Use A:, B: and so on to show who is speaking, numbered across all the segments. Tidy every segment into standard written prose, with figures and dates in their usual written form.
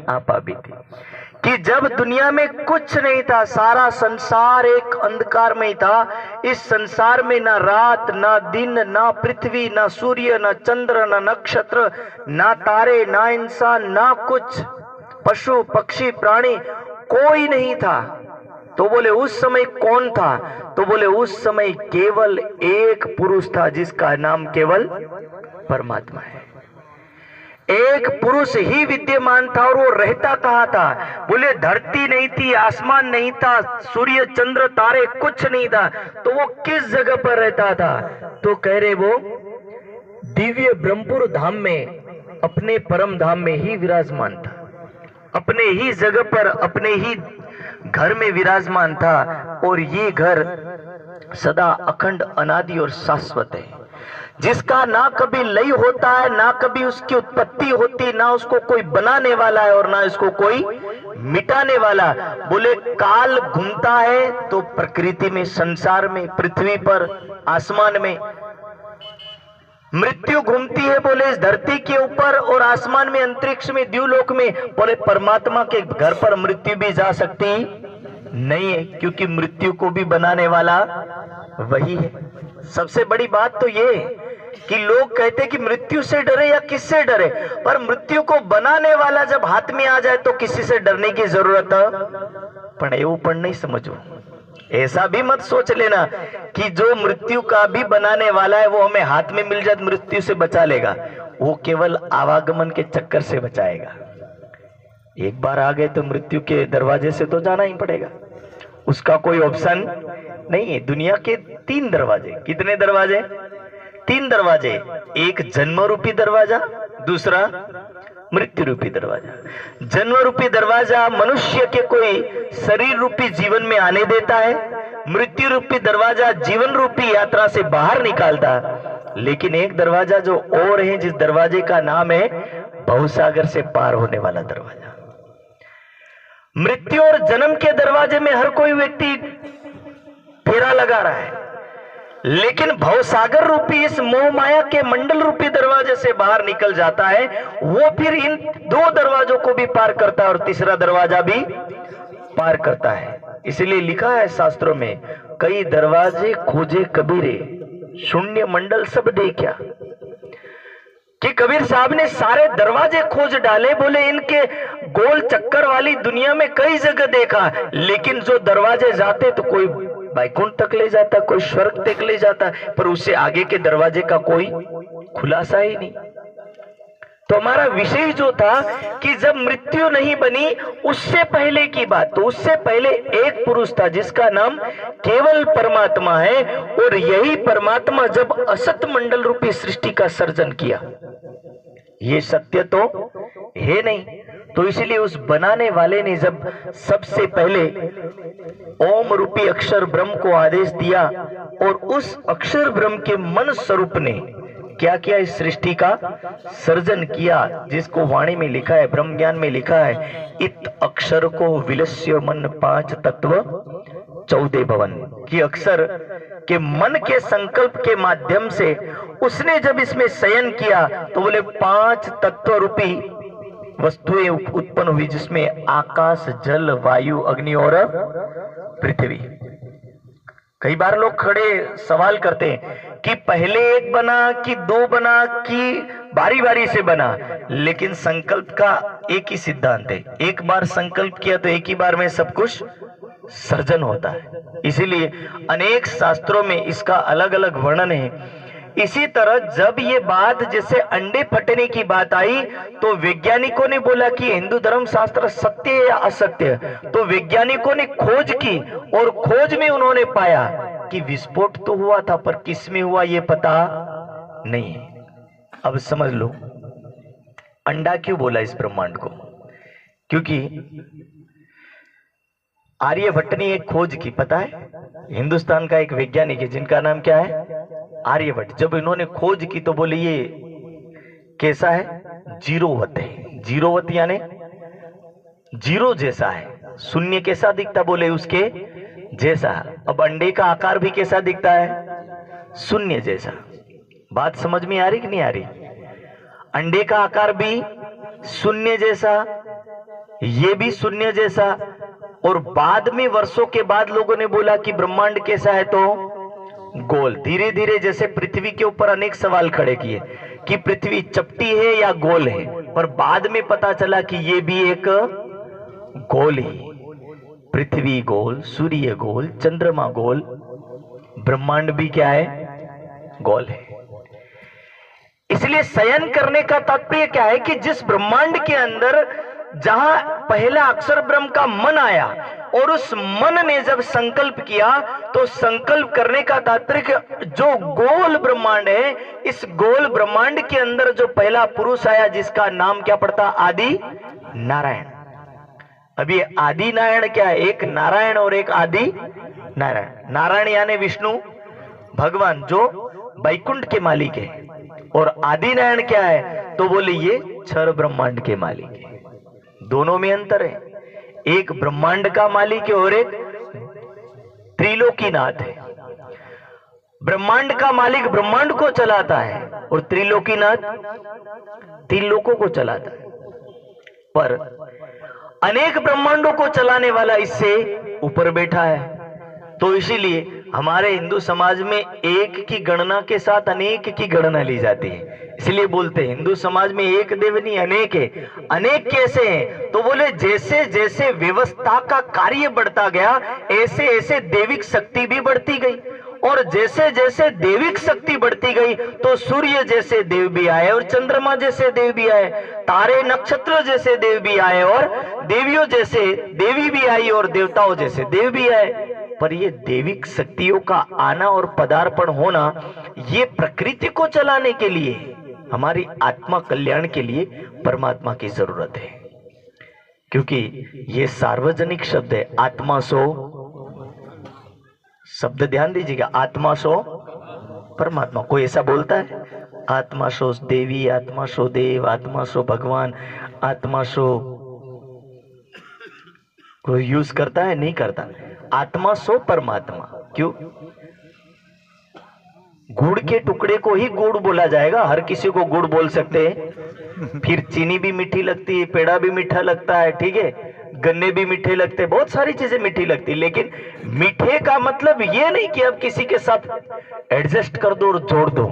A: आपा भी थी कि जब दुनिया में कुछ नहीं था, सारा संसार एक अंधकार में ही था। इस संसार में ना रात ना दिन, ना पृथ्वी ना सूर्य ना चंद्र ना नक्षत्र ना तारे ना इंसान ना कुछ पशु पक्षी प्राणी कोई नहीं था। तो बोले उस समय कौन था? तो बोले उस समय केवल एक पुरुष था जिसका नाम केवल परमात्मा है। एक पुरुष ही विद्यमान था और वो रहता कहाँ था? बोले धरती नहीं थी, आसमान नहीं था, सूर्य चंद्र तारे कुछ नहीं था, तो वो किस जगह पर रहता था? तो कह रहे वो दिव्य ब्रह्मपुर धाम में, अपने परम धाम में ही विराजमान था, अपने ही जगह पर अपने ही घर में विराजमान था। और ये घर सदा अखंड अनादि और शाश्वत है, जिसका ना कभी लय होता है, ना कभी उसकी उत्पत्ति होती, ना उसको कोई बनाने वाला है और ना इसको कोई मिटाने वाला। बोले काल घूमता है तो प्रकृति में, संसार में, पृथ्वी पर, आसमान में। मृत्यु घूमती है बोले इस धरती के ऊपर और आसमान में, अंतरिक्ष में, द्युलोक में। बोले परमात्मा के घर पर मृत्यु भी जा सकती नहीं है, क्योंकि मृत्यु को भी बनाने वाला वही है। सबसे बड़ी बात तो ये कि लोग कहते कि मृत्यु से डरे या किससे डरे, पर मृत्यु को बनाने वाला जब हाथ में आ जाए तो किसी से डरने की जरूरत पण એવું पण नहीं समझो। ऐसा भी मत सोच लेना कि जो मृत्यु का भी बनाने वाला है वो हमें हाथ में मिल जाए तो मृत्यु से बचा लेगा। वो केवल आवागमन के चक्कर से बचाएगा। एक बार आ गए तो मृत्यु के दरवाजे से तो जाना ही पड़ेगा, उसका कोई ऑप्शन नहीं है। दुनिया के 3 दरवाजे। कितने दरवाजे? 3 दरवाजे। एक जन्म रूपी दरवाजा, दूसरा मृत्यु रूपी दरवाजा। जन्म रूपी दरवाजा मनुष्य के कोई शरीर रूपी जीवन में आने देता है, मृत्यु रूपी दरवाजा जीवन रूपी यात्रा से बाहर निकालता है। लेकिन एक दरवाजा जो और है, जिस दरवाजे का नाम है भवसागर से पार होने वाला दरवाजा। मृत्यु और जन्म के दरवाजे में हर कोई व्यक्ति फेरा लगा रहा है, लेकिन भवसागर रूपी इस मोह माया के मंडल रूपी दरवाजे से बाहर निकल जाता है। वो फिर इन 2 दरवाजों को भी पार करता है और तीसरा दरवाजा भी पार करता है। इसलिए लिखा है शास्त्रों में, कई दरवाजे खोजे कबीरे, शून्य मंडल सब देखा। कि कबीर साहब ने सारे दरवाजे खोज डाले। बोले इनके गोल चक्कर वाली दुनिया में कई जगह देखा, लेकिन जो दरवाजे जाते तो कोई वैकुंठ तक ले जाता, कोई स्वर्ग तक ले जाता, पर उससे आगे के दरवाजे का कोई खुलासा ही नहीं। तो हमारा विषय जो था कि जब मृत्यु नहीं बनी उससे पहले की बात, तो उससे पहले एक पुरुष था जिसका नाम केवल परमात्मा है। और यही परमात्मा जब असत मंडल रूपी सृष्टि का सर्जन किया, ये सत्य तो है नहीं, तो इसलिए उस बनाने वाले ने जब सबसे पहले ओम रूपी अक्षर ब्रह्म को आदेश दिया और उस अक्षर ब्रह्म के मन स्वरूप ने क्या किया? इस सृष्टि का सर्जन किया, जिसको वाणी में लिखा है, ब्रह्म ज्ञान में लिखा है, इत अक्षर को विलस्य मन 5 तत्व 14 भवन। कि अक्षर के मन के संकल्प के माध्यम से उसने जब इसमें शयन किया तो बोले 5 तत्व रूपी वस्तुएं उत्पन्न हुई, जिसमें आकाश, जल, वायु, अग्नि और पृथ्वी। कई बार लोग खड़े सवाल करते हैं कि पहले एक बना कि 2 बना कि बारी बारी से बना, लेकिन संकल्प का एक ही सिद्धांत है, एक बार संकल्प किया तो एक ही बार में सब कुछ सर्जन होता है। इसीलिए अनेक शास्त्रों में इसका अलग अलग वर्णन है। इसी तरह जब ये बात जैसे अंडे फटने की बात आई तो वैज्ञानिकों ने बोला कि हिंदू धर्म शास्त्र सत्य है या असत्य, तो वैज्ञानिकों ने खोज की और खोज में उन्होंने पाया कि विस्फोट तो हुआ था, पर किस में हुआ ये पता नहीं है। अब समझ लो अंडा क्यों बोला इस ब्रह्मांड को, क्योंकि आर्यभट्ट ने एक खोज की, पता है, हिंदुस्तान का एक वैज्ञानिक है जिनका नाम क्या है? आर्यभट्ट। जब इन्होंने खोज की तो बोले ये कैसा है? जीरोवत है। जीरोवत यानी जीरो जैसा है। शून्य कैसा दिखता? बोले उसके जैसा। अब अंडे का आकार भी कैसा दिखता है? शून्य जैसा। बात समझ में आ रही कि नहीं आ रही? अंडे का आकार भी शून्य जैसा, ये भी शून्य जैसा। और बाद में वर्षों के बाद लोगों ने बोला कि ब्रह्मांड कैसा है, तो गोल। धीरे धीरे जैसे पृथ्वी के ऊपर अनेक सवाल खड़े किए कि पृथ्वी चपटी है या गोल है, पर बाद में पता चला कि ये भी एक गोल ही। पृथ्वी गोल, सूर्य गोल, चंद्रमा गोल, ब्रह्मांड भी क्या है, गोल है। इसलिए शयन करने का तात्पर्य क्या है कि जिस ब्रह्मांड के अंदर जहां पहला अक्षर ब्रह्म का मन आया और उस मन ने जब संकल्प किया, तो संकल्प करने का तात्पर्य जो गोल ब्रह्मांड है, इस गोल ब्रह्मांड के अंदर जो पहला पुरुष आया जिसका नाम क्या पड़ता, आदि नारायण। अभी आदि नारायण क्या है, एक नारायण और एक आदि नारायण। नारायण यानी विष्णु भगवान जो वैकुंठ के मालिक है, और आदि नारायण क्या है, तो बोले ये क्षर ब्रह्मांड के मालिक है। दोनों में अंतर है, एक ब्रह्मांड का मालिक है और एक त्रिलोकीनाथ है। ब्रह्मांड का मालिक ब्रह्मांड को चलाता है और त्रिलोकीनाथ तीन लोकों को चलाता है। पर अनेक ब्रह्मांडों को चलाने वाला इससे ऊपर बैठा है। तो इसीलिए हमारे हिंदू समाज में एक की गणना के साथ अनेक की गणना ली जाती है। इसलिए बोलते हैं हिंदू समाज में एक देव नहीं अनेक है। अनेक कैसे हैं, तो बोले जैसे जैसे व्यवस्था का कार्य बढ़ता गया, ऐसे ऐसे देविक शक्ति भी बढ़ती गई। और जैसे जैसे देविक शक्ति बढ़ती गई, तो सूर्य जैसे देव भी आए और चंद्रमा जैसे देव भी आए, तारे नक्षत्र जैसे देव भी आए और देवियों जैसे देवी भी आई और देवताओं जैसे देव भी आए। पर ये देविक शक्तियों का आना और पदार्पण होना, ये प्रकृति को चलाने के लिए, हमारी आत्मा कल्याण के लिए परमात्मा की जरूरत है। क्योंकि ये सार्वजनिक शब्द है, आत्मा सो, शब्द ध्यान दीजिएगा, आत्मा सो परमात्मा। कोई ऐसा बोलता है आत्मा सो देवी, आत्मा सो देव, आत्मा सो भगवान, आत्मा सो, कोई यूज करता है? नहीं करता। आत्मा सो परमात्मा। क्यों? गुड़ के टुकड़े को ही गुड़ बोला जाएगा, हर किसी को गुड़ बोल सकते हैं। फिर चीनी भी मीठी लगती है, पेड़ा भी मीठा लगता है, ठीक है, गन्ने भी मीठे लगते हैं, बहुत सारी चीजें मीठी लगती है। लेकिन मीठे का मतलब ये नहीं कि अब किसी के साथ एडजस्ट कर दो और जोड़ दो।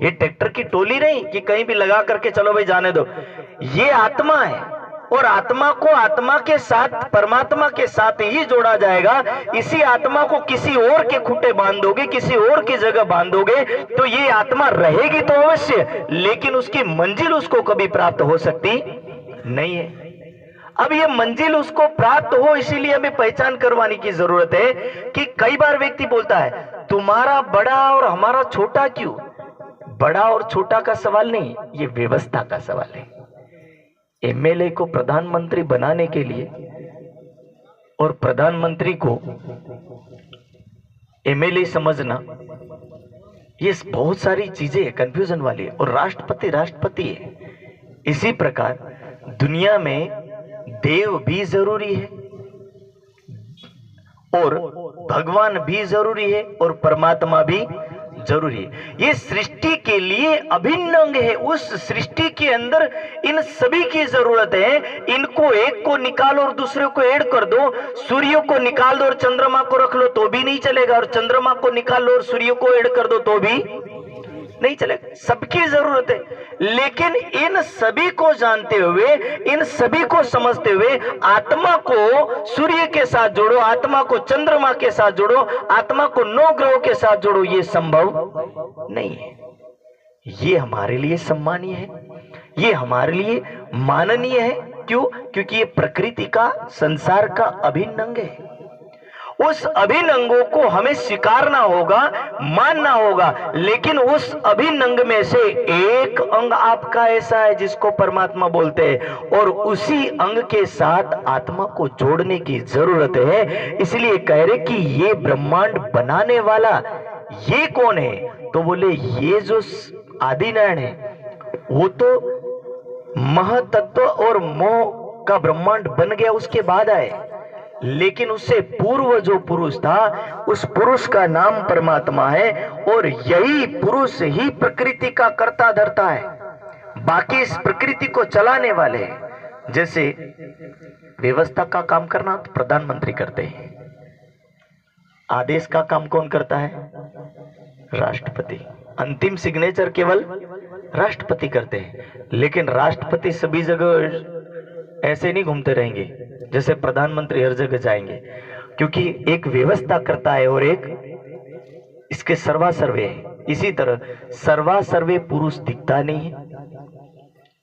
A: ये ट्रैक्टर की टोली नहीं कि कहीं भी लगा करके चलो भाई जाने दो। ये आत्मा है और आत्मा को आत्मा के साथ, परमात्मा के साथ ही जोड़ा जाएगा। इसी आत्मा को किसी और के खूंटे बांध दोगे, किसी और की जगह बांधोगे, तो ये आत्मा रहेगी तो अवश्य, लेकिन उसकी मंजिल उसको कभी प्राप्त हो सकती नहीं है। अब ये मंजिल उसको प्राप्त हो, इसीलिए हमें पहचान करवाने की जरूरत है कि कई बार व्यक्ति बोलता है तुम्हारा बड़ा और हमारा छोटा क्यों? बड़ा और छोटा का सवाल नहीं, ये व्यवस्था का सवाल है। एमएलए को प्रधानमंत्री बनाने के लिए और प्रधानमंत्री को एमएलए समझना, ये बहुत सारी चीजें कंफ्यूजन वाली है। और राष्ट्रपति राष्ट्रपति है। इसी प्रकार दुनिया में देव भी जरूरी है और भगवान भी जरूरी है और परमात्मा भी जरूरी है। ये सृष्टि के लिए अभिन्न अंग है। उस सृष्टि के अंदर इन सभी की जरूरत है। इनको एक को निकालो और दूसरे को ऐड कर दो, सूर्य को निकाल दो और चंद्रमा को रख लो तो भी नहीं चलेगा, और चंद्रमा को निकाल लो और सूर्य को ऐड कर दो तो भी नहीं चलेगा। सबकी जरूरत है। लेकिन इन सभी को जानते हुए, इन सभी को समझते हुए, आत्मा को सूर्य के साथ जोड़ो, आत्मा को चंद्रमा के साथ जोड़ो, आत्मा को 9 ग्रहों के साथ जोड़ो, ये संभव नहीं है। ये हमारे लिए सम्मानीय है, ये हमारे लिए माननीय है। क्यों? क्योंकि ये प्रकृति का, संसार का अभिन्न अंग है। उस अभिन्न अंगों को हमें स्वीकारना होगा, मानना होगा। लेकिन उस अभिन्न अंग में से एक अंग आपका ऐसा है जिसको परमात्मा बोलते हैं, और उसी अंग के साथ आत्मा को जोड़ने की जरूरत है। इसलिए कह रहे कि ये ब्रह्मांड बनाने वाला ये कौन है? तो बोले ये जो आदिनारायण है वो तो महतत्व और मोह का ब्रह्मांड बन गया, उसके बाद आए। लेकिन उससे पूर्व जो पुरुष था, उस पुरुष का नाम परमात्मा है, और यही पुरुष ही प्रकृति का कर्ता धर्ता है। बाकी इस प्रकृति को चलाने वाले जैसे व्यवस्था का काम करना तो प्रधानमंत्री करते हैं, आदेश का काम कौन करता है? राष्ट्रपति। अंतिम सिग्नेचर केवल राष्ट्रपति करते हैं। लेकिन राष्ट्रपति सभी जगह ऐसे नहीं घूमते रहेंगे जैसे प्रधानमंत्री हर जगह जाएंगे, क्योंकि एक व्यवस्था करता है और एक इसके सर्वा सर्वे है। इसी तरह सर्वा सर्वे पुरुष दिखता नहीं है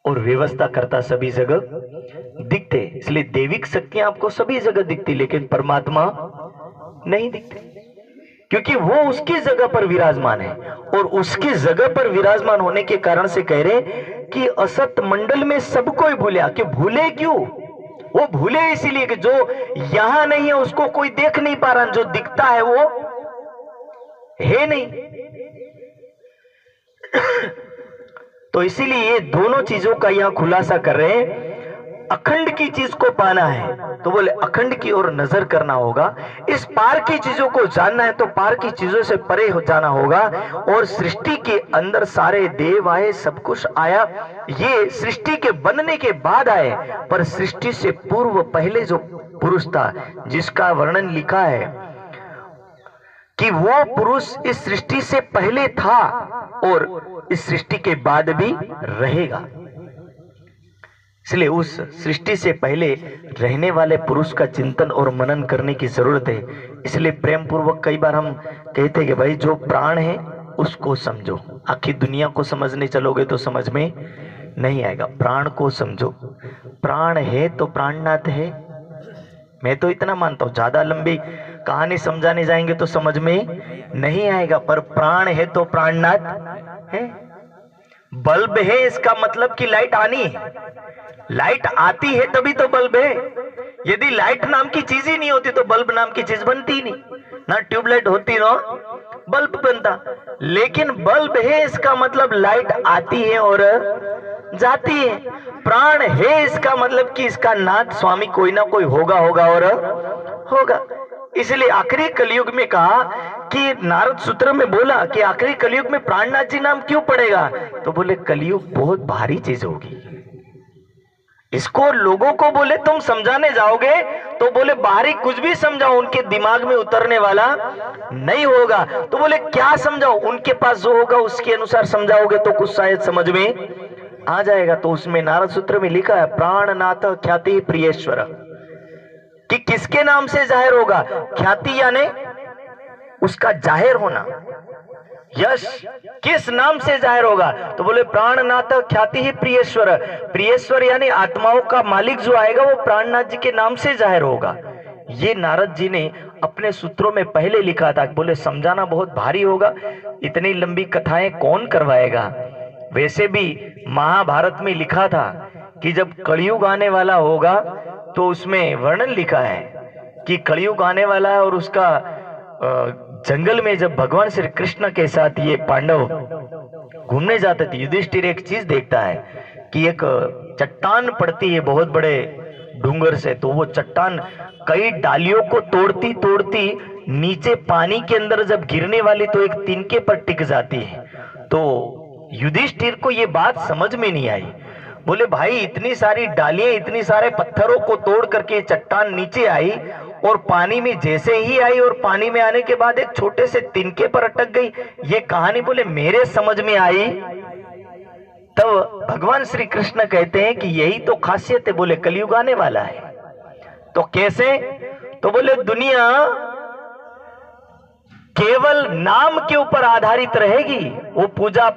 A: और व्यवस्था करता सभी जगह दिखते। इसलिए दैविक शक्तियां आपको सभी जगह दिखती, लेकिन परमात्मा नहीं दिखते, क्योंकि वो उसकी जगह पर विराजमान है। और उसकी जगह पर विराजमान होने के कारण से कह रहे कि असत मंडल में सबको ही भूला। कि भूले क्यों? वो भूले इसीलिए कि जो यहां नहीं है उसको कोई देख नहीं पा रहा, जो दिखता है वो है नहीं। तो इसीलिए ये दोनों चीजों का यहां खुलासा कर रहे हैं। अखंड की चीज को पाना है तो बोले अखंड की ओर नजर करना होगा। इस पार की चीजों को जानना है तो पार की चीजों से परे हो जाना होगा। और सृष्टि के अंदर सारे देव आए, सब कुछ आया, ये सृष्टि के बनने के बाद आए, पर सृष्टि से पूर्व पहले जो पुरुष था जिसका वर्णन लिखा है कि वो पुरुष इस सृष्टि से पहले था और इस सृष्टि के बाद भी रहेगा। इसलिए उस सृष्टि से पहले रहने वाले पुरुष का चिंतन और मनन करने की जरूरत है। इसलिए प्रेम पूर्वक कई बार हम कहते हैं कि भाई जो प्राण है उसको समझो। आखिर दुनिया को समझने चलोगे तो समझ में नहीं आएगा, प्राण को समझो। प्राण है तो प्राणनाथ है। मैं तो इतना मानता हूं, ज्यादा लंबी कहानी समझाने जाएंगे तो समझ में नहीं आएगा, पर प्राण है तो प्राणनाथ है। बल्ब है इसका मतलब कि लाइट आनी है, लाइट आती है तभी तो बल्ब है। यदि लाइट नाम की चीज ही नहीं होती तो बल्ब नाम की चीज बनती ही नहीं, ना ट्यूबलाइट होती ना बल्ब बनता। लेकिन बल्ब है इसका मतलब लाइट आती है और जाती है। प्राण है इसका मतलब कि इसका नाथ स्वामी कोई ना कोई होगा और होगा। इसलिए आखिरी कलयुग में कहा कि नारद सूत्र में बोला कि आखिरी कलयुग में प्राणनाथ जी नाम क्यों पड़ेगा? तो बोले कलयुग बहुत भारी चीज होगी। इसको लोगों को बोले तुम समझाने जाओगे तो बोले बाहरी कुछ भी समझाओ उनके दिमाग में उतरने वाला नहीं होगा। तो बोले क्या समझाओ? उनके पास जो होगा उसके अनुसार समझाओगे तो कुछ शायद समझ में आ जाएगा। तो उसमें नारद सूत्र में लिखा है प्राणनाथ ख्याति प्रियेश्वर, कि किसके नाम से जाहिर होगा? ख्याति यानी उसका जाहिर होना, यश किस नाम से जाहिर होगा? तो बोले प्राणनाथ ख्याति ही प्रियेश्वर। प्रियेश्वर यानी आत्माओं का मालिक जो आएगा वो प्राणनाथ जी के नाम से जाहिर होगा। ये नारद जी ने अपने सूत्रों में पहले लिखा था। बोले समझाना बहुत भारी होगा, इतनी लंबी कथाएं कौन करवाएगा। वैसे भी महाभारत में लिखा था कि जब कलयुग आने वाला होगा तो उसमें वर्णन लिखा है कि कलयुग आने वाला है। और उसका जंगल में जब भगवान श्री कृष्ण के साथ ये पांडव घूमने जाते थे, युधिष्ठिर एक चीज देखता है कि एक चट्टान पड़ती है बहुत बड़े डूंगर से। तो वो चट्टान कई डालियों को तोड़ती तोड़ती नीचे पानी के अंदर जब गिरने वाली तो एक तिनके पर टिक जाती है। तो युधिष्ठिर को ये बात समझ में नहीं आई। बोले भाई इतनी सारी डालियां, इतनी सारे पत्थरों को तोड़ करके चट्टान नीचे आई और पानी में जैसे ही आई और पानी में आने के बाद एक छोटे से तिनके पर अटक गई। ये कहानी बोले मेरे समझ में आई। तब भगवान श्री कृष्ण कहते हैं कि यही तो खासियत है। बोले कलयुग आने वाला है। तो कैसे? तो बोले दुनिया केवल नाम के ऊपर आधारित रहेगी, वो पूजा